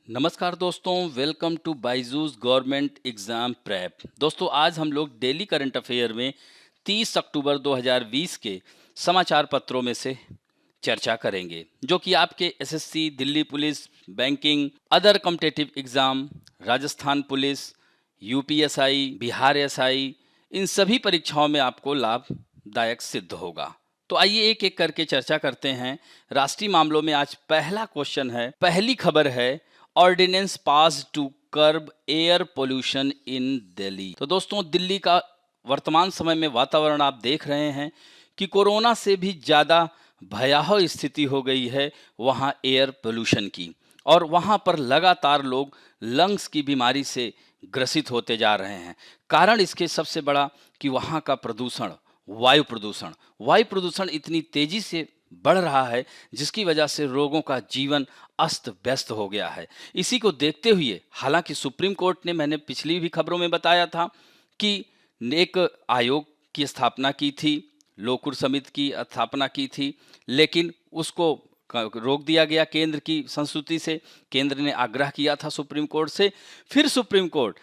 नमस्कार दोस्तों, welcome to Byju's government exam prep. दोस्तों, आज हम लोग डेली करंट अफेयर में 30 अक्टूबर 2020 के समाचार पत्रों में से चर्चा करेंगे, जो कि आपके SSC, Delhi police, banking, other competitive exam, Rajasthan police, UPSI, Bihar SI, इन सभी परीक्षाओं में आपको लाभदायक सिद्ध होगा। तो आइए एक एक करके चर्चा करते हैं। राष्ट्रीय मामलों में आज पहला क्वेश्चन है, पहली खबर है, ordinance pass to curb air pollution in Delhi. तो दोस्तों, दिल्ली का वर्तमान समय में वातावरण आप देख रहे हैं कि कोरोना से भी ज़्यादा भयावह स्थिति हो गई है वहाँ एयर पोल्यूशन की, और वहाँ पर लगातार लोग लंग्स की बीमारी से ग्रसित होते जा रहे हैं। कारण इसके सबसे बड़ा कि वहाँ का प्रदूषण, वायु प्रदूषण इतनी तेजी से बढ़ रहा है, जिसकी वजह से लोगों का जीवन अस्त व्यस्त हो गया है। इसी को देखते हुए, हालांकि सुप्रीम कोर्ट ने, मैंने पिछली भी खबरों में बताया था कि एक आयोग की स्थापना की थी, लोकुर समिति की स्थापना की थी, लेकिन उसको रोक दिया गया केंद्र की संस्तुति से। केंद्र ने आग्रह किया था सुप्रीम कोर्ट से, फिर सुप्रीम कोर्ट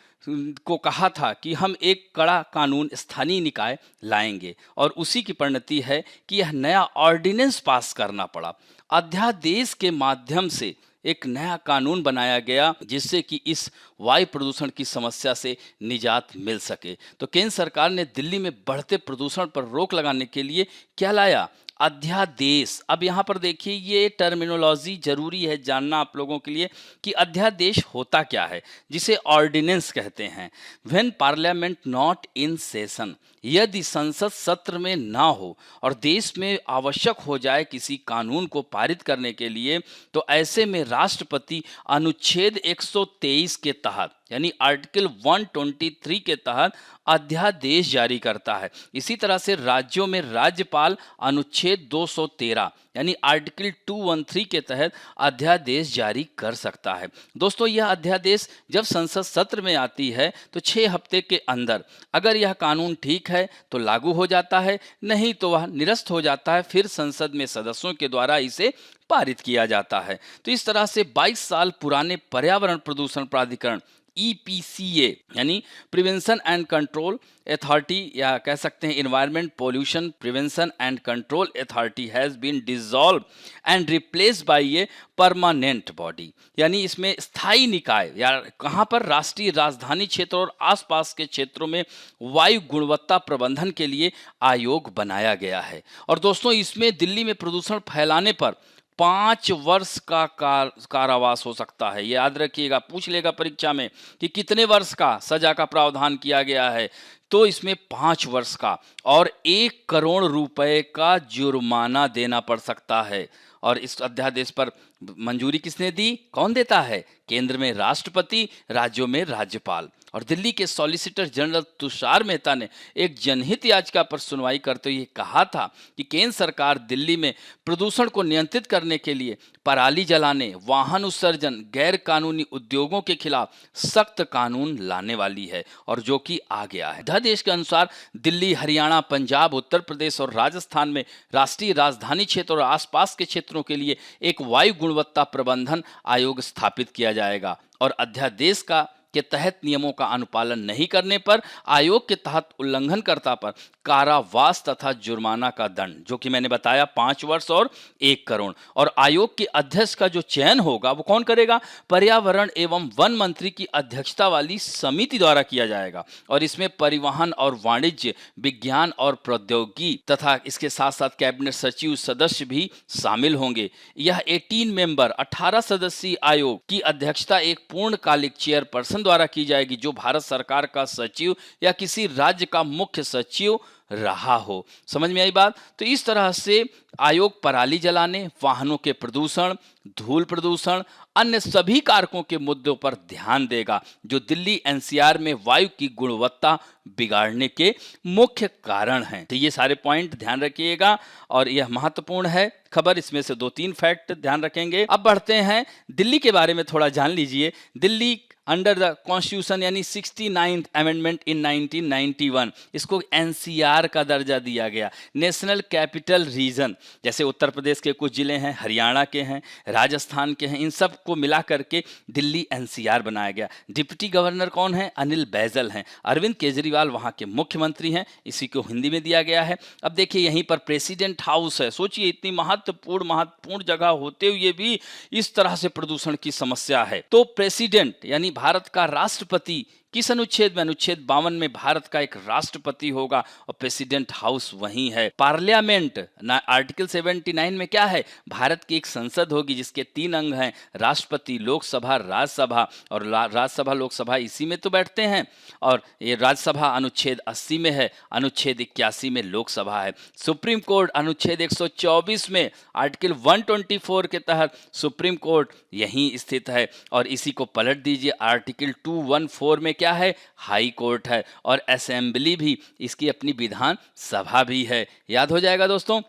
को कहा था कि हम एक कड़ा कानून स्थानीय निकाय लाएंगे, और उसी की परिणति है कि यह नया ऑर्डिनेंस पास करना पड़ा। अध्यादेश के माध्यम से एक नया कानून बनाया गया, जिससे कि इस वायु प्रदूषण की समस्या से निजात मिल सके। तो केंद्र सरकार ने दिल्ली में बढ़ते प्रदूषण पर रोक लगाने के लिए क्या लाया? अध्यादेश। अब यहाँ पर देखिए, ये टर्मिनोलॉजी जरूरी है जानना आप लोगों के लिए कि अध्यादेश होता क्या है, जिसे ऑर्डिनेंस कहते हैं। When parliament not in session, यदि संसद सत्र में ना हो और देश में आवश्यक हो जाए किसी कानून को पारित करने के लिए, तो ऐसे में राष्ट्रपति अनुच्छेद 123 के तहत, यानी आर्टिकल 123 के तहत अध्यादेश जारी करता है। इसी तरह से राज्यों में राज्यपाल अनुच्छेद 213 यानी आर्टिकल 213 के तहत अध्यादेश जारी कर सकता है। दोस्तों, यह अध्यादेश जब संसद सत्र में आती है तो 6 हफ्ते के अंदर अगर यह कानून ठीक है तो लागू हो जाता है, नहीं तो वह निरस्त हो जाता है। फिर संसद में सदस्यों के द्वारा इसे पारित किया जाता है। तो इस तरह से 22 साल पुराने पर्यावरण प्रदूषण प्राधिकरण EPCA यानी प्रिवेंशन एंड कंट्रोल अथॉरिटी, या कह सकते हैं environment pollution prevention and control authority, has been dissolve and replaced by a permanent body. यानी इसमें स्थायी निकाय, या कहाँ पर, राष्ट्रीय राजधानी क्षेत्र और आसपास के क्षेत्रों में वायु गुणवत्ता प्रबंधन के लिए आयोग बनाया गया है। और दोस्तों, इसमें दिल्ली में प्रदूषण फैलाने पर 5 वर्ष का कारावास हो सकता है। ये याद रखिएगा, पूछ लेगा परीक्षा में कि कितने वर्ष का सजा का प्रावधान किया गया है, तो इसमें 5 वर्ष का और 1 करोड़ रुपए का जुर्माना देना पड़ सकता है। और इस अध्यादेश पर मंजूरी किसने दी? कौन देता है? केंद्र में राष्ट्रपति, राज्यों में राज्यपाल। और दिल्ली के सॉलिसिटर जनरल तुषार मेहता ने एक जनहित याचिका पर सुनवाई करते हुए कहा था कि केंद्र सरकार दिल्ली में प्रदूषण को नियंत्रित करने के लिए पराली जलाने, वाहन उत्सर्जन, गैर कानूनी उद्योगों के खिलाफ सख्त कानून लाने वाली है, और जो कि आ गया है। अध्यादेश के अनुसार दिल्ली, हरियाणा, पंजाब, उत्तर प्रदेश और राजस्थान में राष्ट्रीय राजधानी क्षेत्र और आसपास के क्षेत्रों के लिए एक वायु गुणवत्ता प्रबंधन आयोग स्थापित किया जाएगा, और अध्यादेश के तहत नियमों का अनुपालन नहीं करने पर आयोग के तहत उल्लंघनकर्ता पर कारावास तथा जुर्माना का दंड, जो कि मैंने बताया 5 वर्ष और 1 करोड़। और आयोग के अध्यक्ष का जो चयन होगा वो कौन करेगा? पर्यावरण एवं वन मंत्री की अध्यक्षता वाली समिति द्वारा किया जाएगा, और इसमें परिवहन और वाणिज्य, विज्ञान और प्रौद्योगिकी तथा इसके साथ साथ कैबिनेट सचिव सदस्य भी शामिल होंगे। यह 18 सदस्यीय आयोग की अध्यक्षता एक पूर्णकालिक चेयरपर्सन द्वारा की जाएगी, जो भारत सरकार का सचिव या किसी राज्य का मुख्य सचिव रहा हो। समझ में आई बात? तो इस तरह से आयोग पराली जलाने, वाहनों के प्रदूषण, धूल प्रदूषण, अन्य सभी कारकों के मुद्दों पर ध्यान देगा, जो दिल्ली NCR में वायु की गुणवत्ता बिगाड़ने के मुख्य कारण हैं। तो ये सारे पॉइंट ध्यान रखिएगा, और यह महत्वपूर्ण है खबर। इसमें से 2-3 फैक्ट ध्यान रखेंगे। अब बढ़ते हैं दिल्ली के बारे में, थोड़ा जान लीजिए। दिल्ली अंडर द कॉन्स्टिट्यूशन यानी 69th अमेंडमेंट इन 1991 इसको एनसीआर का दर्जा दिया गया। नेशनल कैपिटल रीजन जैसे उत्तर प्रदेश के कुछ जिले हैं, हरियाणा के हैं, राजस्थान के हैं, इन सब को मिला करके दिल्ली एनसीआर बनाया गया। डिप्टी गवर्नर कौन है? अनिल बैजल हैं। अरविंद केजरीवाल वहाँ के मुख्यमंत्री हैं, इसी को हिंदी में दिया गया है। अब देखिए यहीं पर प्रेसिडेंट हाउस है। सोचिए इतनी महत्वपूर्ण जगह होते हुए भी इस तरह से प्रदूषण की समस्या है। तो प्रेसिडेंट यानी भारत का राष्ट्रपति किस अनुच्छेद में? अनुच्छेद 52 में भारत का एक राष्ट्रपति होगा और प्रेसिडेंट हाउस वहीं है। पार्लियामेंट आर्टिकल 79 में क्या है? भारत की एक संसद होगी जिसके 3 अंग हैं, राष्ट्रपति, लोकसभा, राज्यसभा। और राज्यसभा लोकसभा इसी में तो बैठते हैं। और ये राज्यसभा अनुच्छेद 80 में है, अनुच्छेद 81 में लोकसभा है। सुप्रीम कोर्ट अनुच्छेद 124 में आर्टिकल 124 के तहत सुप्रीम कोर्ट यहीं स्थित है। और इसी को पलट दीजिए, आर्टिकल 214 में क्या है? हाई कोर्ट है। और असेंबली भी इसकी अपनी विधान सभा भी है। याद हो जाएगा दोस्तों।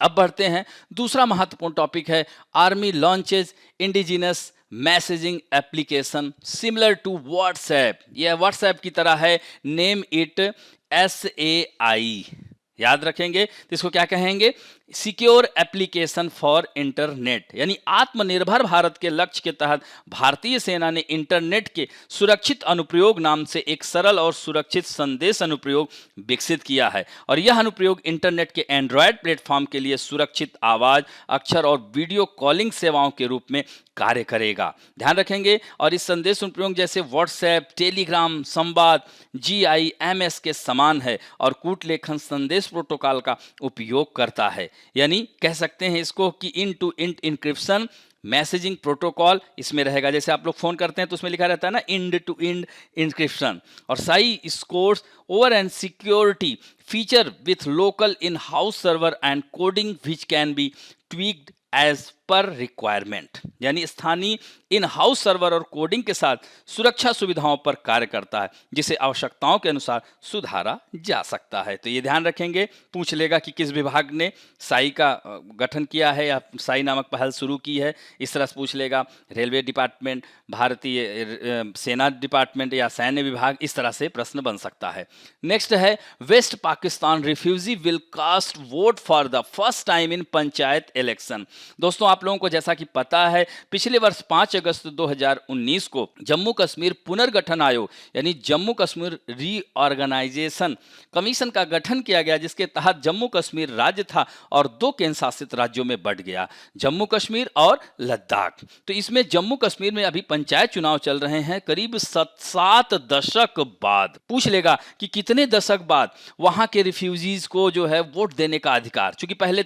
अब बढ़ते हैं, दूसरा महत्वपूर्ण टॉपिक है army launches indigenous messaging application similar to WhatsApp. यह व्हाट्सएप की तरह है, नेम इट SAI। याद रखेंगे तो इसको क्या कहेंगे? Secure application for internet. यानी आत्मनिर्भर भारत के लक्ष्य के तहत भारतीय सेना ने इंटरनेट के सुरक्षित अनुप्रयोग नाम से एक सरल और सुरक्षित संदेश अनुप्रयोग विकसित किया है। और यह अनुप्रयोग इंटरनेट के एंड्रॉयड प्लेटफॉर्म के लिए सुरक्षित आवाज, अक्षर और वीडियो कॉलिंग सेवाओं के रूप में कार्य करेगा। ध्यान रखेंगे। और इस संदेश अनुप्रयोग जैसे व्हाट्सएप, टेलीग्राम, संवाद, GIMS के समान है और कूटलेखन संदेश प्रोटोकॉल का उपयोग करता है। यानी कह सकते हैं इसको कि end to end encryption messaging protocol इसमें रहेगा। जैसे आप लोग फोन करते हैं तो उसमें लिखा रहता है ना इंड टू इंड इंक्रिप्शन। और साई scores over and security feature with local in house server and coding which can be tweaked as per requirement. यानी स्थानीय इन हाउस सर्वर और कोडिंग के साथ सुरक्षा सुविधाओं पर कार्य करता है, जिसे आवश्यकताओं के अनुसार सुधारा जा सकता है। तो ये ध्यान रखेंगे, पूछ लेगा कि किस विभाग ने साई का गठन किया है या साई नामक पहल शुरू की है, इस तरह से पूछ लेगा। रेलवे डिपार्टमेंट, भारतीय सेना डिपार्टमेंट या सैन्य विभाग, इस तरह से प्रश्न बन सकता है। नेक्स्ट है west Pakistan refugee will cast vote for the first time in panchayat election. दोस्तों आप लोगों को जैसा कि पता है पिछले वर्ष 5 अगस्त 2019 को जम्मू कश्मीर पुनर्गठन आयोग यानी जम्मू कश्मीर रीऑर्गेनाइजेशन कमीशन का गठन किया गया, जिसके तहत जम्मू कश्मीर राज्य था और 2 केंद्र शासित राज्यों में बढ़ गया, जम्मू कश्मीर और लद्दाख। तो इसमें जम्मू कश्मीर में अभी पंचायत चुनाव चल रहे हैं करीब 7 दशक बाद। पूछ लेगा कि कितने दशक बाद वहां के रिफ्यूजीज को जो है वोट देने का अधिकार, चूंकि पहले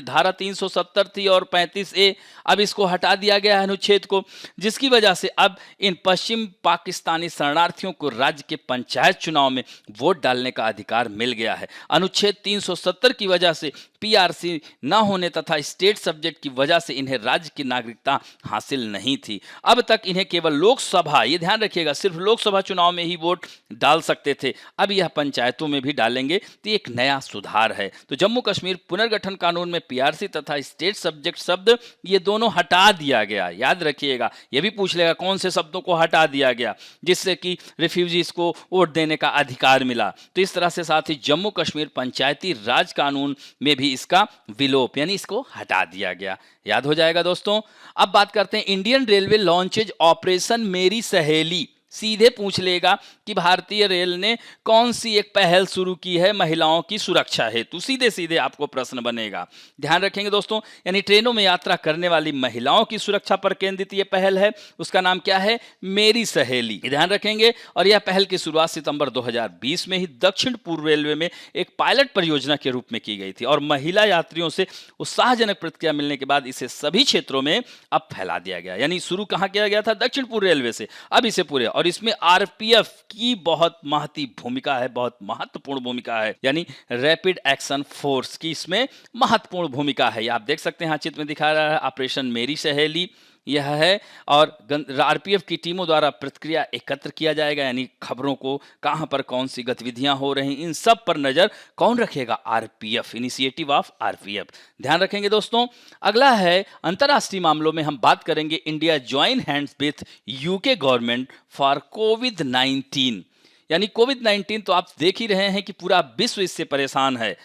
धारा 370 थी और 35A, अब इसको हटा दिया गया है अनुच्छेद को, जिसकी वजह से अब इन पश्चिम पाकिस्तानी शरणार्थियों को राज्य के पंचायत चुनाव में वोट डालने का अधिकार मिल गया है। अनुच्छेद 370 की वजह से PRC न होने तथा स्टेट सब्जेक्ट की वजह से इन्हें राज्य की नागरिकता हासिल नहीं थी। अब तक इन्हें केवल लोकसभा, ये ध्यान रखिएगा, सिर्फ लोकसभा चुनाव में ही वोट डाल सकते थे, अब यह पंचायतों में भी डालेंगे। तो एक नया सुधार है। तो जम्मू कश्मीर पुनर्गठन कानून में PRC तथा स्टेट सब्जेक्ट शब्द ये दोनों हटा दिया गया। याद रखिएगा, यह भी पूछ लेगा कौन से शब्दों को हटा दिया गया जिससे कि रिफ्यूजीज को वोट देने का अधिकार मिला। तो इस तरह से साथ ही जम्मू कश्मीर पंचायती राज कानून में भी इसका विलोप यानी इसको हटा दिया गया। याद हो जाएगा दोस्तों। अब बात करते हैं इंडियन रेलवे लॉन्चेज ऑपरेशन मेरी सहेली। सीधे पूछ लेगा कि भारतीय रेल ने कौन सी एक पहल शुरू की है महिलाओं की सुरक्षा हेतु, सीधे सीधे आपको प्रश्न बनेगा। ध्यान रखेंगे दोस्तों, यानी ट्रेनों में यात्रा करने वाली महिलाओं की सुरक्षा पर केंद्रित यह पहल है, उसका नाम क्या है? मेरी सहेली। ध्यान रखेंगे। और यह पहल की शुरुआत सितंबर 2020 में ही दक्षिण पूर्व रेलवे में एक पायलट परियोजना के रूप में की गई थी और महिला यात्रियों से उत्साहजनक प्रतिक्रिया मिलने के बाद इसे सभी क्षेत्रों में अब फैला दिया गया। यानी शुरू कहां किया गया था? दक्षिण पूर्व रेलवे से, अब इसे पूरे। और इसमें RPF की बहुत महत्वपूर्ण भूमिका है, यानी रैपिड एक्शन फोर्स की इसमें महत्वपूर्ण भूमिका है। आप देख सकते हैं चित्र में दिखा रहा है ऑपरेशन मेरी सहेली। यह है। और आरपीएफ की टीमों द्वारा प्रतिक्रिया एकत्र किया जाएगा, यानी खबरों को कहां पर कौन सी गतिविधियां हो रही, इन सब पर नजर कौन रखेगा? RPF, initiative of RPF. ध्यान रखेंगे दोस्तों। अगला है अंतरराष्ट्रीय मामलों में हम बात करेंगे, India join hands with UK government for कोविड-19। यानी कोविड-19 तो आप देख ही रहे हैं कि पूरा विश्व इससे परेशान है।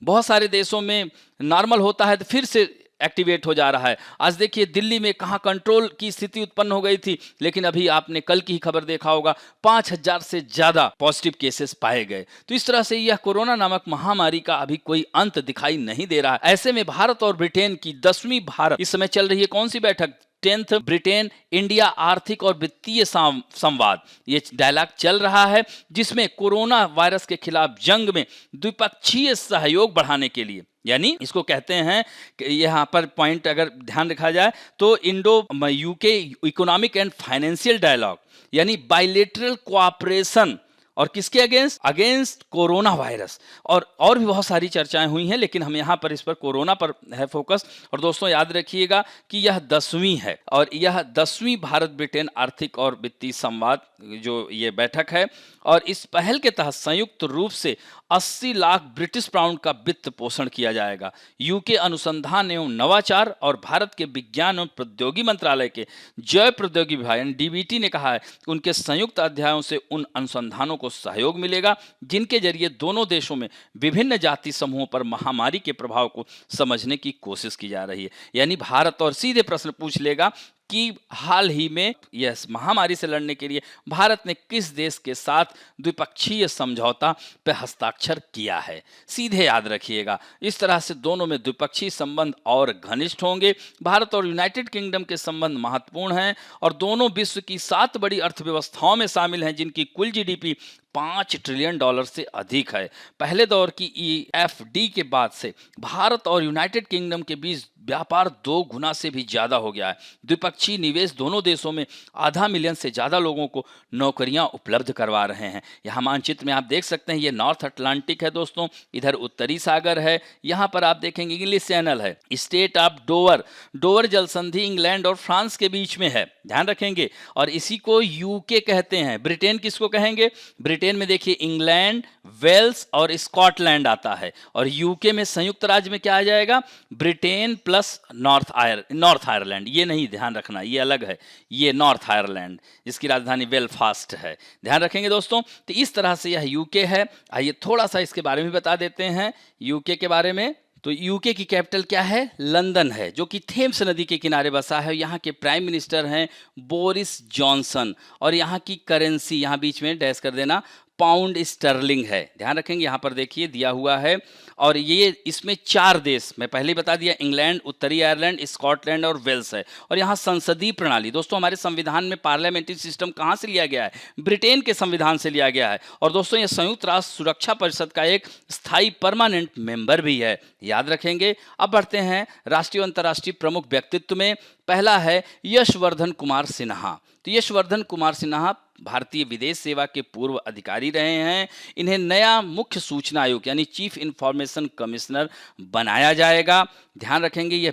बहुत सारे देशों में नॉर्मल होता है तो फिर से एक्टिवेट हो जा रहा है। आज देखिए दिल्ली में कहाँ कंट्रोल की स्थिति उत्पन्न हो गई थी, लेकिन अभी आपने कल की ही खबर देखा होगा, 5,000 से ज्यादा पॉजिटिव केसेस पाए गए। तो इस तरह से यह कोरोना नामक महामारी का अभी कोई अंत दिखाई नहीं दे रहा है। ऐसे में भारत और ब्रिटेन की 10वीं भारत इस समय चल रही है कौन सी बैठक? 10th ब्रिटेन इंडिया आर्थिक और वित्तीय संवाद, ये डायलॉग चल रहा है, जिसमें कोरोना वायरस के खिलाफ जंग में द्विपक्षीय सहयोग बढ़ाने के लिए, यानी इसको कहते हैं कि यहाँ पर पॉइंट अगर ध्यान रखा जाए तो Indo UK economic and financial dialogue, यानी बाइलेटरल कोऑपरेशन, और किसके अगेंस्ट कोरोना वायरस। और भी बहुत सारी चर्चाएं हुई हैं, लेकिन हम यहाँ पर इस पर कोरोना पर है फोकस। और दोस्तों याद रखिएगा कि यह 10वीं है और यह 10वीं भारत ब्रिटेन आर्थिक और वित्तीय संवाद जो ये बैठक है। और इस पहल के तहत संयुक्त रूप से 80 लाख ब्रिटिश पाउंड का वित्त पोषण किया जाएगा। यूके अनुसंधान एवं नवाचार और भारत के विज्ञान एवं प्रौद्योगिकी मंत्रालय के जैव प्रौद्योगिकी विभाग डीबीटी ने कहा है कि उनके संयुक्त अध्यायों से उन अनुसंधानों को सहयोग मिलेगा जिनके जरिए दोनों देशों में विभिन्न जाति समूहों पर महामारी के प्रभाव को समझने की कोशिश की जा रही है। यानी भारत और सीधे प्रश्न पूछ लेगा कि हाल ही में यह महामारी से लड़ने के लिए भारत ने किस देश के साथ द्विपक्षीय समझौता पर हस्ताक्षर किया है। सीधे याद रखिएगा, इस तरह से दोनों में द्विपक्षीय संबंध और घनिष्ठ होंगे। भारत और यूनाइटेड किंगडम के संबंध महत्वपूर्ण हैं और दोनों विश्व की 7 बड़ी अर्थव्यवस्थाओं में शामिल हैं, जिनकी कुल जीडीपी $5 ट्रिलियन से अधिक है। पहले दौर की ईएफडी के बाद से भारत और यूनाइटेड किंगडम के बीच व्यापार 2 गुना से भी ज्यादा हो गया है। द्विपक्षीय निवेश दोनों देशों में आधा मिलियन से ज्यादा लोगों को नौकरियां उपलब्ध करवा रहे हैं। यहाँ मानचित्र में आप देख सकते हैं, ये नॉर्थ अटलांटिक है दोस्तों, इधर उत्तरी सागर है। यहाँ पर आप देखेंगे इंग्लिश चैनल है। स्टेट ऑफ डोवर जल संधि इंग्लैंड और फ्रांस के बीच में है, ध्यान रखेंगे। और इसी को यूके कहते हैं। ब्रिटेन किसको कहेंगे? ब्रिटेन में देखिए इंग्लैंड, वेल्स और स्कॉटलैंड आता है। और यूके में संयुक्त राज्य में क्या आ जाएगा? Britain plus north Ireland. ये नहीं, ध्यान रखना, ये अलग है, ये नॉर्थ आयरलैंड जिसकी राजधानी बेलफास्ट है। ध्यान रखेंगे दोस्तों। तो इस तरह से यह यूके है। आइए थोड़ा सा इसके बारे में बता देते हैं यूके के बारे में। तो यूके की कैपिटल क्या है? लंदन है, जो कि थेम्स नदी के किनारे बसा है। यहाँ के प्राइम मिनिस्टर हैं बोरिस जॉनसन। और यहाँ की करेंसी, यहाँ बीच में डैश कर देना, पाउंड स्टर्लिंग है। ध्यान रखेंगे, यहाँ पर देखिए दिया हुआ है। और ये इसमें 4 देश मैं पहले ही बता दिया, इंग्लैंड, उत्तरी आयरलैंड, स्कॉटलैंड और वेल्स है। और यहाँ संसदीय प्रणाली, दोस्तों हमारे संविधान में पार्लियामेंट्री सिस्टम कहाँ से लिया गया है? ब्रिटेन के संविधान से लिया गया है। और दोस्तों ये संयुक्त राष्ट्र सुरक्षा परिषद का एक स्थायी परमानेंट मेंबर भी है, याद रखेंगे। अब बढ़ते हैं राष्ट्रीय और अंतर्राष्ट्रीय प्रमुख व्यक्तित्व में। पहला है यशवर्धन कुमार सिन्हा। तो यशवर्धन कुमार सिन्हा भारतीय विदेश सेवा के पूर्व अधिकारी रहे हैं। इन्हें नया मुख्य सूचना आयुक्त यानी चीफ इंफॉर्मेशन कमिश्नर बनाया जाएगा। ध्यान रखेंगे, यह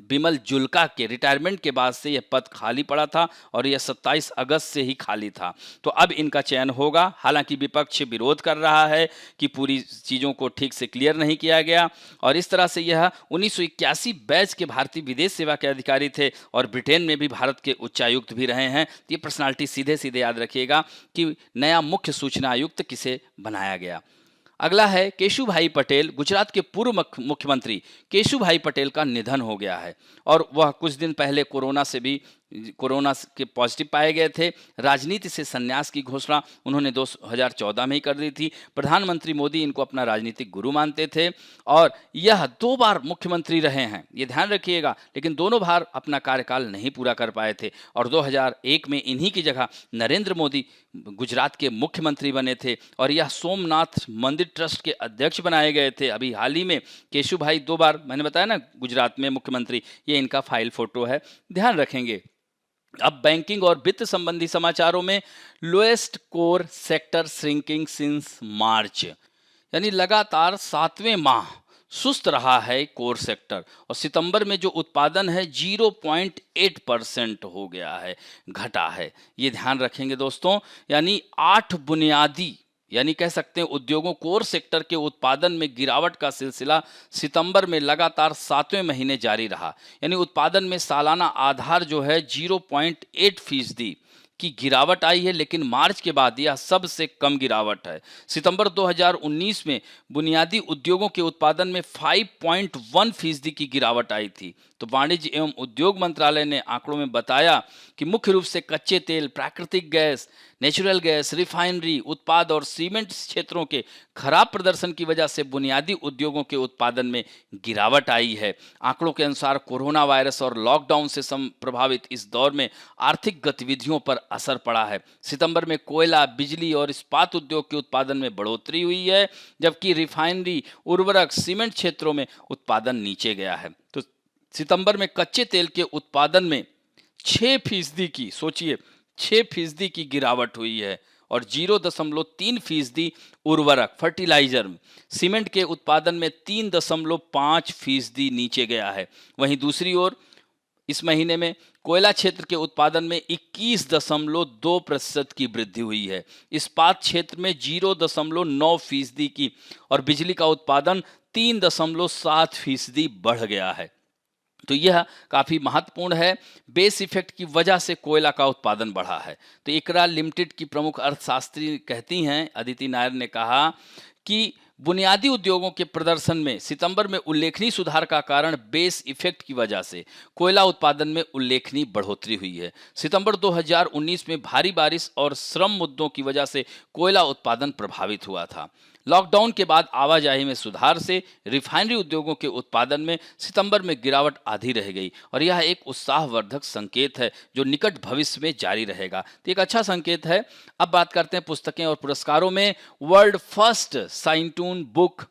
बिमल जुल्का के रिटायरमेंट के बाद से यह पद खाली पड़ा था और यह 27 अगस्त से ही खाली था। तो अब इनका चयन होगा। हालांकि विपक्ष विरोध कर रहा है कि पूरी चीज़ों को ठीक से क्लियर नहीं किया गया। और इस तरह से यह 1981 बैच के भारतीय विदेश सेवा के अधिकारी थे और ब्रिटेन में भी भारत के उच्चायुक्त भी रहे हैं। ये पर्सनालिटी सीधे सीधे याद रखिएगा कि नया मुख्य सूचना आयुक्त किसे बनाया गया। अगला है केशुभाई पटेल। गुजरात के पूर्व मुख्यमंत्री केशुभाई पटेल का निधन हो गया है और वह कुछ दिन पहले कोरोना के पॉजिटिव पाए गए थे। राजनीति से संन्यास की घोषणा उन्होंने 2014 में ही कर दी थी। प्रधानमंत्री मोदी इनको अपना राजनीतिक गुरु मानते थे और यह 2 बार मुख्यमंत्री रहे हैं, ये ध्यान रखिएगा। लेकिन दोनों बार अपना कार्यकाल नहीं पूरा कर पाए थे और 2001 में इन्हीं की जगह नरेंद्र मोदी गुजरात के मुख्यमंत्री बने थे और यह सोमनाथ मंदिर ट्रस्ट के अध्यक्ष बनाए गए थे। अभी हाल ही में केशुभाई 2 बार, मैंने बताया ना, गुजरात में मुख्यमंत्री, ये इनका फाइल फोटो है, ध्यान रखेंगे। अब बैंकिंग और वित्त संबंधी समाचारों में lowest core sector shrinking since मार्च, यानी लगातार 7वें माह सुस्त रहा है कोर सेक्टर और सितंबर में जो उत्पादन है 0.8% हो गया है, घटा है। ये ध्यान रखेंगे दोस्तों, यानी 8 बुनियादी यानी कह सकते हैं उद्योगों कोर सेक्टर के उत्पादन में गिरावट का सिलसिला सितंबर में लगातार 7वें महीने जारी रहा। यानी उत्पादन में सालाना आधार जो है 0.8% की गिरावट आई है, लेकिन मार्च के बाद यह सबसे कम गिरावट है। सितंबर 2019 में बुनियादी उद्योगों के उत्पादन में 5.1% की गिरावट आई थी। तो वाणिज्य एवं उद्योग मंत्रालय ने आंकड़ों में बताया कि मुख्य रूप से कच्चे तेल, प्राकृतिक गैस, नेचुरल गैस, रिफाइनरी उत्पाद और सीमेंट क्षेत्रों के खराब प्रदर्शन की वजह से बुनियादी उद्योगों के उत्पादन में गिरावट आई है। आंकड़ों के अनुसार कोरोना वायरस और लॉकडाउन से प्रभावित इस दौर में आर्थिक गतिविधियों पर असर पड़ा है। सितंबर में कोयला, बिजली और इस्पात उद्योग के उत्पादन में बढ़ोतरी हुई है, जबकि रिफाइनरी, उर्वरक, सीमेंट क्षेत्रों में उत्पादन नीचे गया है। तो सितंबर में कच्चे तेल के उत्पादन में 6% की, सोचिए 6% की गिरावट हुई है और 0.3% उर्वरक, फर्टिलाइजर, सीमेंट के उत्पादन में 3.5% नीचे गया है। वहीं दूसरी ओर इस महीने में कोयला क्षेत्र के उत्पादन में 21.2% की वृद्धि हुई है, इस्पात क्षेत्र में 0.9% की और बिजली का उत्पादन 3.7% बढ़ गया है। तो यह काफ़ी महत्वपूर्ण है। बेस इफेक्ट की वजह से कोयला का उत्पादन बढ़ा है। तो इकरा लिमिटेड की प्रमुख अर्थशास्त्री कहती हैं, अदिति नायर ने कहा कि बुनियादी उद्योगों के प्रदर्शन में सितंबर में उल्लेखनीय सुधार का कारण बेस इफेक्ट की वजह से कोयला उत्पादन में उल्लेखनीय बढ़ोतरी हुई है। सितंबर 2019 में भारी बारिश और श्रम मुद्दों की वजह से कोयला उत्पादन प्रभावित हुआ था। लॉकडाउन के बाद आवाजाही में सुधार से रिफाइनरी उद्योगों के उत्पादन में सितंबर में गिरावट आधी रह गई और यह एक उत्साहवर्धक संकेत है जो निकट भविष्य में जारी रहेगा। तो एक अच्छा संकेत है। अब बात करते हैं पुस्तकें और पुरस्कारों में। World first scientoon book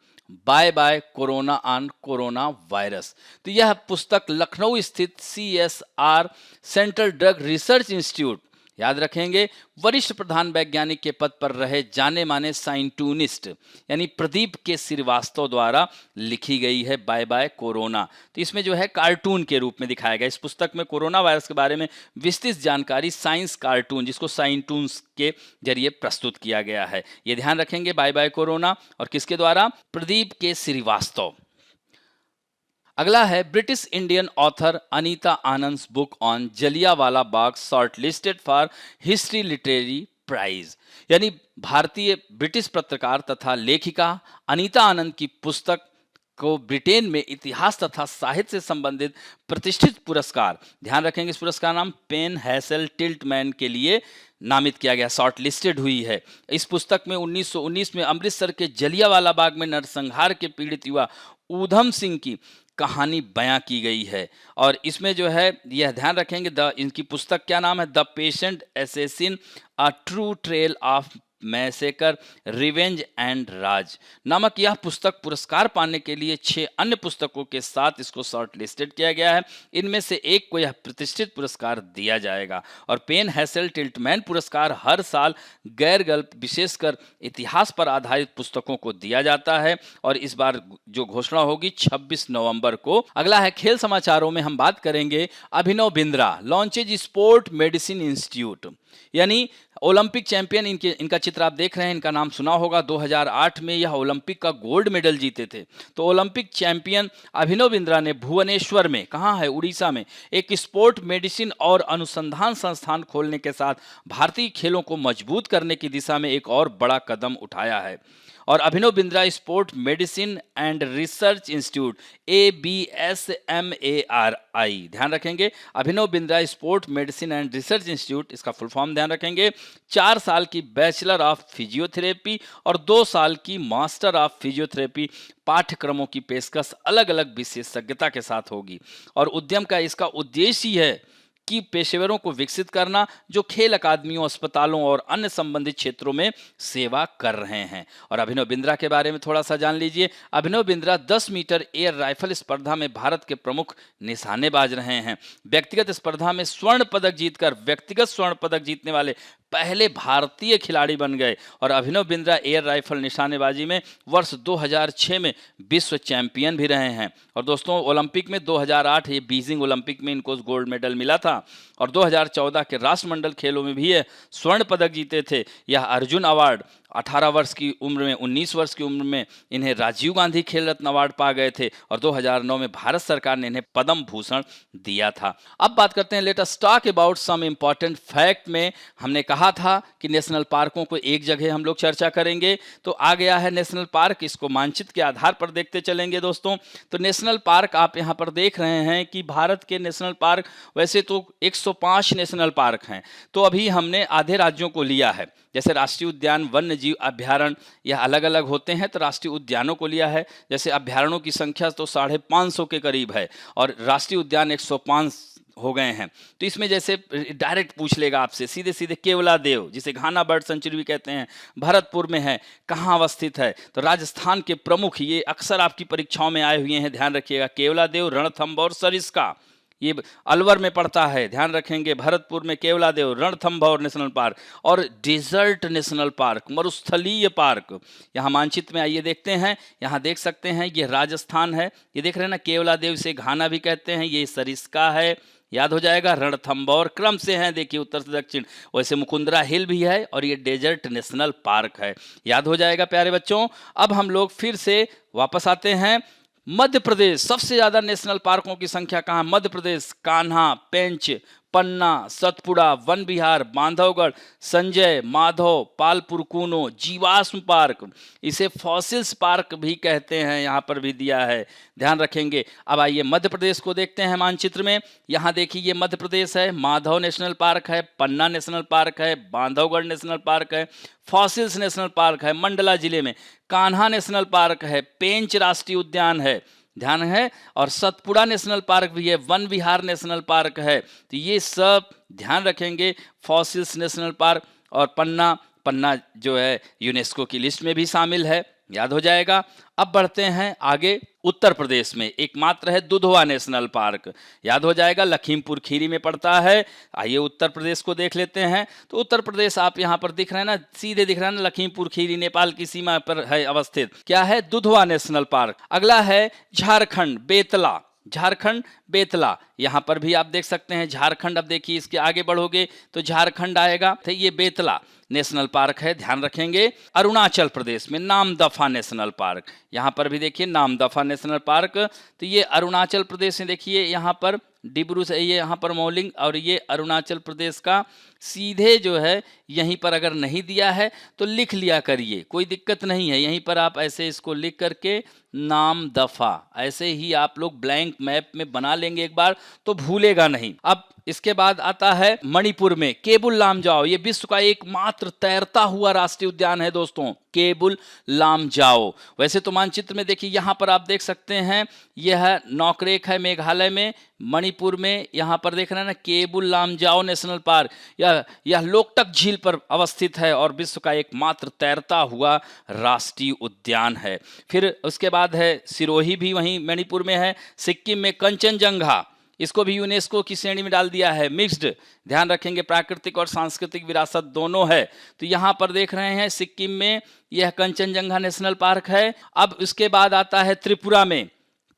by by corona on corona virus. तो यह पुस्तक लखनऊ स्थित CSR central drug research institute, याद रखेंगे, वरिष्ठ प्रधान वैज्ञानिक के पद पर रहे जाने माने साइंटूनिस्ट यानी प्रदीप के श्रीवास्तव द्वारा लिखी गई है बाय बाय कोरोना। तो इसमें जो है कार्टून के रूप में दिखाया गया। इस पुस्तक में कोरोना वायरस के बारे में विस्तृत जानकारी साइंस कार्टून, जिसको साइंटून्स के जरिए प्रस्तुत किया गया है। ये ध्यान रखेंगे, बाय बाय कोरोना, और किसके द्वारा? प्रदीप के श्रीवास्तव। अगला है British Indian author Anita Anand's book on Jallianwala Bagh shortlisted for history literary prize. यानी भारतीय ब्रिटिश पत्रकार तथा लेखिका अनीता आनंद की पुस्तक को ब्रिटेन में इतिहास तथा साहित्य से संबंधित प्रतिष्ठित पुरस्कार, ध्यान रखेंगे इस पुरस्कार नाम पेन हैसल टिल्टमैन के लिए नामित किया गया, शॉर्ट लिस्टेड हुई है। इस पुस्तक में 1919 में अमृतसर के जलियांवाला बाग में नरसंहार के पीड़ित युवा ऊधम सिंह की कहानी बयां की गई है। और इसमें जो है यह ध्यान रखेंगे, इनकी पुस्तक क्या नाम है? The patient assassin, a true trail of massacre, revenge and Raj नामक यह पुस्तक पुरस्कार पाने के लिए 6 अन्य पुस्तकों के साथ इसको शॉर्ट लिस्टेड किया गया है। इनमें से एक को यह प्रतिष्ठित पुरस्कार दिया जाएगा। और पेन हैसल टिल्टमैन पुरस्कार हर साल गैर गल्प विशेषकर इतिहास पर आधारित पुस्तकों को दिया जाता है और इस बार जो घोषणा होगी 26 नवंबर को। अगला है खेल समाचारों में हम बात करेंगे Abhinav Bindra launches sport medicine institute, यानी ओलंपिक चैंपियन। इनका चित्र आप देख रहे हैं, इनका नाम सुना होगा। 2008 में यह ओलंपिक का गोल्ड मेडल जीते थे। तो ओलंपिक चैंपियन अभिनव बिंद्रा ने भुवनेश्वर में, कहाँ है? उड़ीसा में, एक स्पोर्ट मेडिसिन और अनुसंधान संस्थान खोलने के साथ भारतीय खेलों को मजबूत करने की दिशा में एक और बड़ा कदम उठाया है। और Abhinav Bindra sport medicine and research institute ABSMARI, ध्यान रखेंगे, Abhinav Bindra sport medicine and research institute, इसका फुल फॉर्म ध्यान रखेंगे। 4 साल की बैचलर ऑफ फिजियोथेरेपी और 2 साल की मास्टर ऑफ फिजियोथेरेपी पाठ्यक्रमों की पेशकश अलग अलग विशेषज्ञता के साथ होगी। और उद्यम का इसका उद्देश्य ही है कि पेशेवरों को विकसित करना जो खेल अकादमियों, अस्पतालों और अन्य संबंधित क्षेत्रों में सेवा कर रहे हैं। और अभिनव बिंद्रा के बारे में थोड़ा सा जान लीजिए। Abhinav Bindra 10 metre air rifle स्पर्धा में भारत के प्रमुख निशानेबाज रहे हैं। व्यक्तिगत स्पर्धा में स्वर्ण पदक जीतकर व्यक्तिगत स्वर्ण पदक जीतने वाले पहले भारतीय खिलाड़ी बन गए और अभिनव बिंद्रा एयर राइफल निशानेबाजी में वर्ष 2006 में विश्व चैंपियन भी रहे हैं। और दोस्तों ओलंपिक में 2008 ये बीजिंग ओलंपिक में इनको गोल्ड मेडल मिला था और 2014 के राष्ट्रमंडल खेलों में भी ये स्वर्ण पदक जीते थे। यह अर्जुन अवार्ड 18 वर्ष की उम्र में 19 वर्ष की उम्र में इन्हें राजीव गांधी खेल रत्न अवार्ड पा गए थे और 2009 में भारत सरकार ने इन्हें पद्म भूषण दिया था। अब बात करते हैं let us talk about some important fact में हमने कहा था कि नेशनल पार्कों को एक जगह हम लोग चर्चा करेंगे, तो आ गया है नेशनल पार्क। इसको मानचित्र के आधार पर देखते चलेंगे दोस्तों। तो नेशनल पार्क आप यहाँ पर देख रहे हैं कि भारत के नेशनल पार्क वैसे तो 105 नेशनल पार्क हैं, तो अभी हमने आधे राज्यों को लिया है। जैसे राष्ट्रीय उद्यान, वन्य जीव अभ्यारण्य, यह अलग अलग होते हैं, तो राष्ट्रीय उद्यानों को लिया है। जैसे अभ्यारण्यों की संख्या तो 550 के करीब है और राष्ट्रीय उद्यान 105 हो गए हैं। तो इसमें जैसे डायरेक्ट पूछ लेगा आपसे सीधे सीधे केवलादेव, जिसे घाना बर्ड सेंचुरी भी कहते हैं, भरतपुर में है, कहाँ अवस्थित है? तो राजस्थान के प्रमुख, ये अक्सर आपकी परीक्षाओं में आए हुए हैं, ध्यान रखिएगा। केवलादेव, रणथंभ और सरिस्का, ये अलवर में पड़ता है, ध्यान रखेंगे। भरतपुर में केवलादेव, रणथंभौर नेशनल पार्क और डेजर्ट नेशनल पार्क, मरुस्थलीय पार्क। यहाँ मानचित्र में आइए देखते हैं, यहाँ देख सकते हैं ये राजस्थान है, ये देख रहे हैं ना, केवलादेव से घाना भी कहते हैं, ये सरिस्का है, याद हो जाएगा। रणथंभौर क्रम से हैं, देखिए उत्तर से दक्षिण। वैसे मुकुंदरा हिल भी है और ये डेजर्ट नेशनल पार्क है, याद हो जाएगा प्यारे बच्चों। अब हम लोग फिर से वापस आते हैं। मध्य प्रदेश, सबसे ज्यादा नेशनल पार्कों की संख्या कहाँ? मध्य प्रदेश, कान्हा, पेंच, पन्ना, सतपुड़ा, वन विहार, बांधवगढ़, संजय, माधव, पालपुर कूनो, जीवाश्म पार्क, इसे फॉसिल्स पार्क भी कहते हैं, यहाँ पर भी दिया है, ध्यान रखेंगे। अब आइए मध्य प्रदेश को देखते हैं मानचित्र में। यहाँ देखिए ये मध्य प्रदेश है, माधव नेशनल पार्क है, पन्ना नेशनल पार्क है, बांधवगढ़ नेशनल पार्क है, फॉसिल्स नेशनल पार्क है मंडला जिले में, कान्हा नेशनल पार्क है, पेंच राष्ट्रीय उद्यान है, ध्यान है, और सतपुड़ा नेशनल पार्क भी है, वन विहार नेशनल पार्क है। तो ये सब ध्यान रखेंगे, फॉसिल्स नेशनल पार्क। और पन्ना जो है यूनेस्को की लिस्ट में भी शामिल है, याद हो जाएगा। अब बढ़ते हैं आगे। उत्तर प्रदेश में एकमात्र है दुधवा नेशनल पार्क, याद हो जाएगा, लखीमपुर खीरी में पड़ता है। आइए उत्तर प्रदेश को देख लेते हैं। तो उत्तर प्रदेश आप यहाँ पर दिख रहे हैं ना, सीधे दिख रहा है ना, लखीमपुर खीरी नेपाल की सीमा पर है अवस्थित। क्या है? Dudhwa national park. अगला है झारखंड, बेतला, झारखंड बेतला, यहाँ पर भी आप देख सकते हैं झारखंड। अब देखिए इसके आगे बढ़ोगे तो झारखंड आएगा, तो ये बेतला नेशनल पार्क है, ध्यान रखेंगे। अरुणाचल प्रदेश में नामदफा नेशनल पार्क, यहाँ पर भी देखिए नामदफा नेशनल पार्क। तो ये अरुणाचल प्रदेश में देखिए यहाँ पर डिब्रू से ये यहाँ पर मौलिंग, और ये अरुणाचल प्रदेश का सीधे जो है यहीं पर अगर नहीं दिया है तो लिख लिया करिए, कोई दिक्कत नहीं है। यहीं पर आप ऐसे इसको लिख करके नामदफा ऐसे ही आप लोग ब्लैंक मैप में बना लेंगे एक बार, तो भूलेगा नहीं। अब इसके बाद आता है मणिपुर में केबुल लामजाओ, ये विश्व का एकमात्र तैरता हुआ राष्ट्रीय उद्यान है दोस्तों, केबुल लामजाओ। वैसे तो मानचित्र में देखिए यहाँ पर आप देख सकते हैं, यह नौकरेक है मेघालय में, मणिपुर में यहाँ पर देख रहे हैं ना केबुल लामजाओ नेशनल पार्क, यह लोकटक झील पर अवस्थित है और विश्व का एकमात्र तैरता हुआ राष्ट्रीय उद्यान है। फिर उसके बाद है सिरोही, भी वहीं मणिपुर में है। सिक्किम में कंचनजंगा, इसको भी यूनेस्को की श्रेणी में डाल दिया है, मिक्स्ड, ध्यान रखेंगे, प्राकृतिक और सांस्कृतिक विरासत दोनों है। तो यहाँ पर देख रहे हैं सिक्किम में यह कंचनजंगा नेशनल पार्क है। अब उसके बाद आता है त्रिपुरा में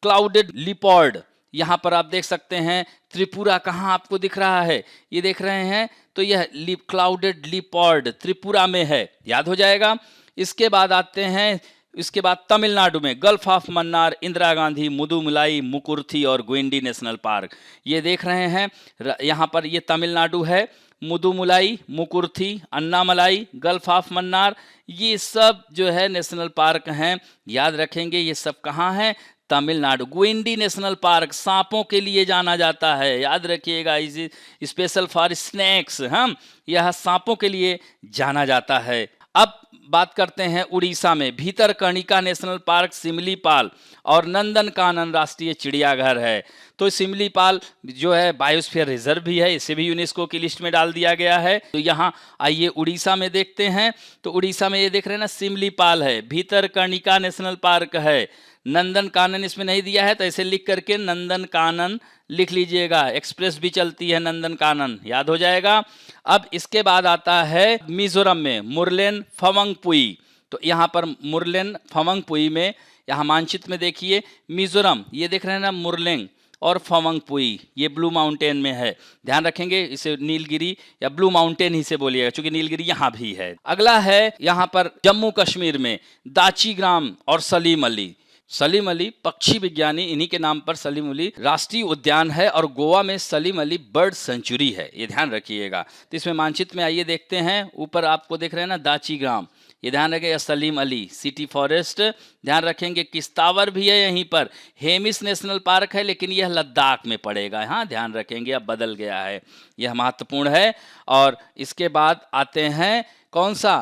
क्लाउडेड लिपर्ड, यहाँ पर आप देख सकते हैं त्रिपुरा, कहाँ आपको दिख रहा है, ये देख रहे हैं, तो यह क्लाउडेड लिपर्ड त्रिपुरा में है, याद हो जाएगा। इसके बाद आते हैं, इसके बाद तमिलनाडु में गल्फ ऑफ मन्नार, इंदिरा गांधी, मुदुमलाई, मुकुर्थी और गुइंडी नेशनल पार्क, ये देख रहे हैं यहाँ पर, ये तमिलनाडु है। मुदुमलाई, मुकुर्थी, अन्नामलाई, गल्फ ऑफ मन्नार, ये सब जो है नेशनल पार्क हैं, याद रखेंगे। ये सब कहाँ हैं? तमिलनाडु। गुइंडी नेशनल पार्क सांपों के लिए जाना जाता है, याद रखिएगा, इज स्पेशल फॉर स्नेक्स, हम यह सांपों के लिए जाना जाता है। अब बात करते हैं उड़ीसा में भीतरकनिका नेशनल पार्क, सिमलीपाल और नंदनकानन राष्ट्रीय चिड़ियाघर है। तो सिमलीपाल जो है बायोस्फीयर रिजर्व भी है, इसे भी यूनेस्को की लिस्ट में डाल दिया गया है। तो यहाँ आइए उड़ीसा में देखते हैं। तो उड़ीसा में ये देख रहे हैं ना सिमलीपाल है, भीतरकनिका नेशनल पार्क है, नंदन कानन इसमें नहीं दिया है तो ऐसे लिख करके नंदन कानन लिख लीजिएगा। एक्सप्रेस भी चलती है नंदन कानन, याद हो जाएगा। अब इसके बाद आता है मिजोरम में मुरलेन फमंगपुई। तो यहाँ पर मुरलेन फमंगपुई में, यहाँ मानचित्र में देखिए मिजोरम, ये देख रहे हैं ना मुरलेंग और फमंगपुई, ये ब्लू माउंटेन में है। ध्यान रखेंगे इसे नीलगिरी या ब्लू माउंटेन ही से बोलिएगा, क्योंकि नीलगिरी यहाँ भी है। अगला है यहाँ पर जम्मू कश्मीर में दाचीग्राम और सलीम अली। सलीम अली पक्षी विज्ञानी, इन्हीं के नाम पर सलीम अली राष्ट्रीय उद्यान है और गोवा में सलीम अली बर्ड सेंचुरी है, ये ध्यान रखिएगा। तो इसमें मानचित्र में आइए देखते हैं, ऊपर आपको देख रहे हैं ना दाचीग्राम, ये ध्यान रखेंगे। सलीम अली सिटी फॉरेस्ट ध्यान रखेंगे। किश्तावर भी है यहीं पर। हेमिस नेशनल पार्क है लेकिन यह लद्दाख में पड़ेगा, हाँ ध्यान रखेंगे, अब बदल गया है, यह महत्वपूर्ण है। और इसके बाद आते हैं कौन सा,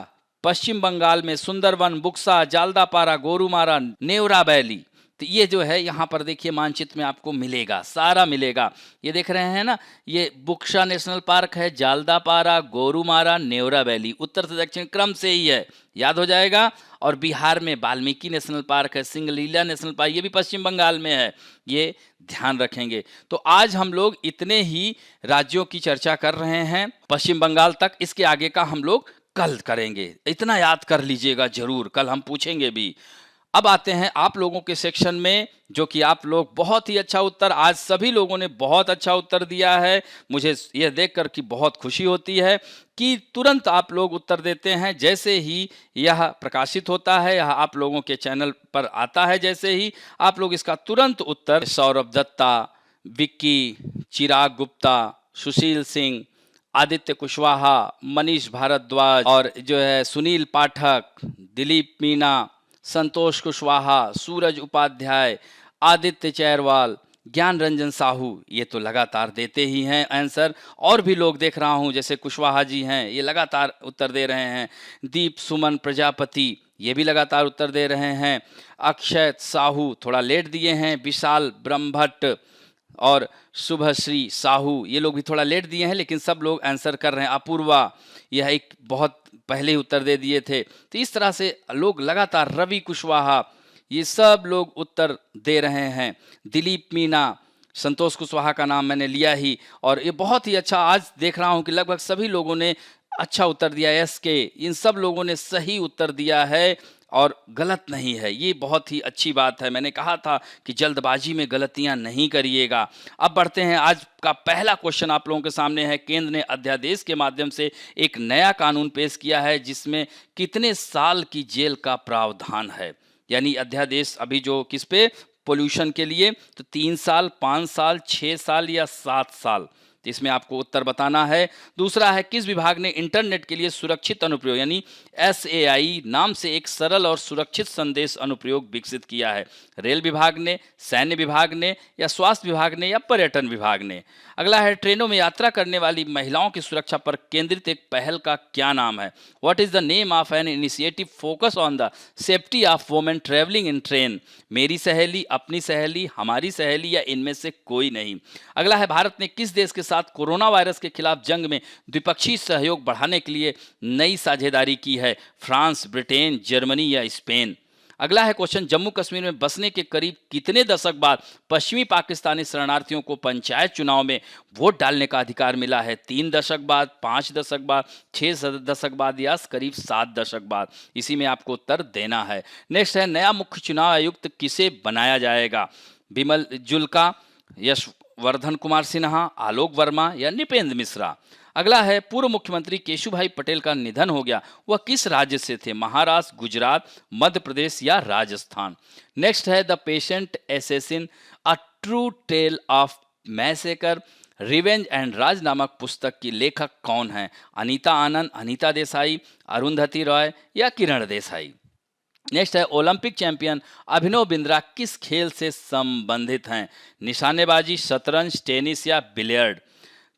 पश्चिम बंगाल में सुंदरवन, बुक्सा, जालदापारा, गोरुमारा, नेवरा वैली। तो ये जो है यहाँ पर देखिए मानचित्र में आपको मिलेगा, सारा मिलेगा। ये देख रहे हैं ना, ये बुक्सा नेशनल पार्क है, जालदापारा, गोरुमारा, नेवरा वैली, उत्तर से दक्षिण क्रम से ही है, याद हो जाएगा। और बिहार में वाल्मीकि नेशनल पार्क है, सिंगलीला नेशनल पार्क, ये भी पश्चिम बंगाल में है, ये ध्यान रखेंगे। तो आज हम लोग इतने ही राज्यों की चर्चा कर रहे हैं पश्चिम बंगाल तक, इसके आगे का हम लोग कल करेंगे, इतना याद कर लीजिएगा जरूर, कल हम पूछेंगे भी। अब आते हैं आप लोगों के सेक्शन में, जो कि आप लोग बहुत ही अच्छा उत्तर, आज सभी लोगों ने बहुत अच्छा उत्तर दिया है। मुझे यह देखकर कि बहुत खुशी होती है कि तुरंत आप लोग उत्तर देते हैं, जैसे ही यह प्रकाशित होता है, यह आप लोगों के चैनल पर आता है, जैसे ही आप लोग इसका तुरंत उत्तर, सौरभ दत्ता, विक्की, चिराग गुप्ता, सुशील सिंह, आदित्य कुशवाहा, मनीष भारद्वाज और जो है सुनील पाठक, दिलीप मीना, संतोष कुशवाहा, सूरज उपाध्याय, आदित्य चैरवाल, ज्ञान रंजन साहू, ये तो लगातार देते ही हैं आंसर। और भी लोग देख रहा हूँ जैसे कुशवाहा जी हैं, ये लगातार उत्तर दे रहे हैं। दीप सुमन प्रजापति, ये भी लगातार उत्तर दे रहे हैं। अक्षय साहू थोड़ा लेट दिए हैं। विशाल ब्रह्मभट्ट और शुभश्री साहू, ये लोग भी थोड़ा लेट दिए हैं, लेकिन सब लोग आंसर कर रहे हैं। अपूर्वा, यह एक बहुत पहले ही उत्तर दे दिए थे। तो इस तरह से लोग लगातार, रवि कुशवाहा, ये सब लोग उत्तर दे रहे हैं। दिलीप मीना, संतोष कुशवाहा का नाम मैंने लिया ही, और ये बहुत ही अच्छा, आज देख रहा हूँ कि लगभग सभी लोगों ने अच्छा उत्तर दिया। एस के, इन सब लोगों ने सही उत्तर दिया है और गलत नहीं है, ये बहुत ही अच्छी बात है। मैंने कहा था कि जल्दबाजी में गलतियां नहीं करिएगा। अब बढ़ते हैं, आज का पहला क्वेश्चन आप लोगों के सामने है। केंद्र ने अध्यादेश के माध्यम से एक नया कानून पेश किया है जिसमें कितने साल की जेल का प्रावधान है। यानी अध्यादेश अभी जो किस पे, पोल्यूशन के लिए, तो 3 साल, 5 साल, 6 साल या 7 साल, तो इसमें आपको उत्तर बताना है। दूसरा है, किस विभाग ने इंटरनेट के लिए सुरक्षित अनुप्रयोग यानी SAI नाम से एक सरल और सुरक्षित संदेश अनुप्रयोग विकसित किया है? रेल विभाग ने, सैन्य विभाग ने, या स्वास्थ्य विभाग ने, या पर्यटन विभाग ने? अगला है, ट्रेनों में यात्रा करने वाली महिलाओं की सुरक्षा पर केंद्रित एक पहल का क्या नाम है? What is the name of an initiative focus on the safety of women travelling in train? मेरी सहेली, अपनी सहेली, हमारी सहेली, या इनमें से कोई नहीं? अगला है, भारत ने किस देश के साथ कोरोना वायरस के खिलाफ जंग में द्विपक्षीय सहयोग बढ़ाने के लिए नई साझेदारी की है? फ्रांस, ब्रिटेन, जर्मनी, या स्पेन? अगला है क्वेश्चन, जम्मू कश्मीर में बसने के करीब कितने दशक बाद पश्चिमी पाकिस्तानी शरणार्थियों को पंचायत चुनाव में वोट डालने का अधिकार मिला है? 3 दशक बाद, 5 दशक बाद, 6 दशक बाद, या करीब 7 दशक बाद? इसी में आपको उत्तर देना है। नेक्स्ट है, नया मुख्य चुनाव आयुक्त किसे बनाया जाएगा? बिमल जुल्का, यशवर्धन कुमार सिन्हा, आलोक वर्मा, या नृपेंद्र मिश्रा? अगला है, पूर्व मुख्यमंत्री केशुभाई पटेल का निधन हो गया, वह किस राज्य से थे? महाराष्ट्र, गुजरात, मध्य प्रदेश, या राजस्थान? नेक्स्ट है, the patient assassin, a true tale of massacre, revenge and Raj नामक पुस्तक की लेखक कौन है? अनीता आनंद, अनीता देसाई, अरुंधति रॉय, या किरण देसाई? नेक्स्ट है, ओलंपिक चैंपियन अभिनव बिंद्रा किस खेल से संबंधित हैं? निशानेबाजी, शतरंज, टेनिस, या बिलियर्ड?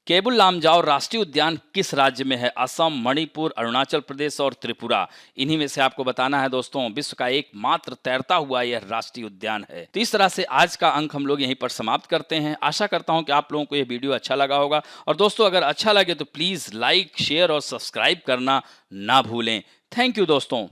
केबुल लामजाओ राष्ट्रीय उद्यान किस राज्य में है? असम, मणिपुर, अरुणाचल प्रदेश, और त्रिपुरा? इन्हीं में से आपको बताना है दोस्तों। विश्व का एकमात्र तैरता हुआ यह राष्ट्रीय उद्यान है। तो इस तरह से आज का अंक हम लोग यहीं पर समाप्त करते हैं। आशा करता हूं कि आप लोगों को यह वीडियो अच्छा लगा होगा, और दोस्तों अगर अच्छा लगे तो प्लीज़ लाइक, शेयर और सब्सक्राइब करना ना भूलें। थैंक यू दोस्तों।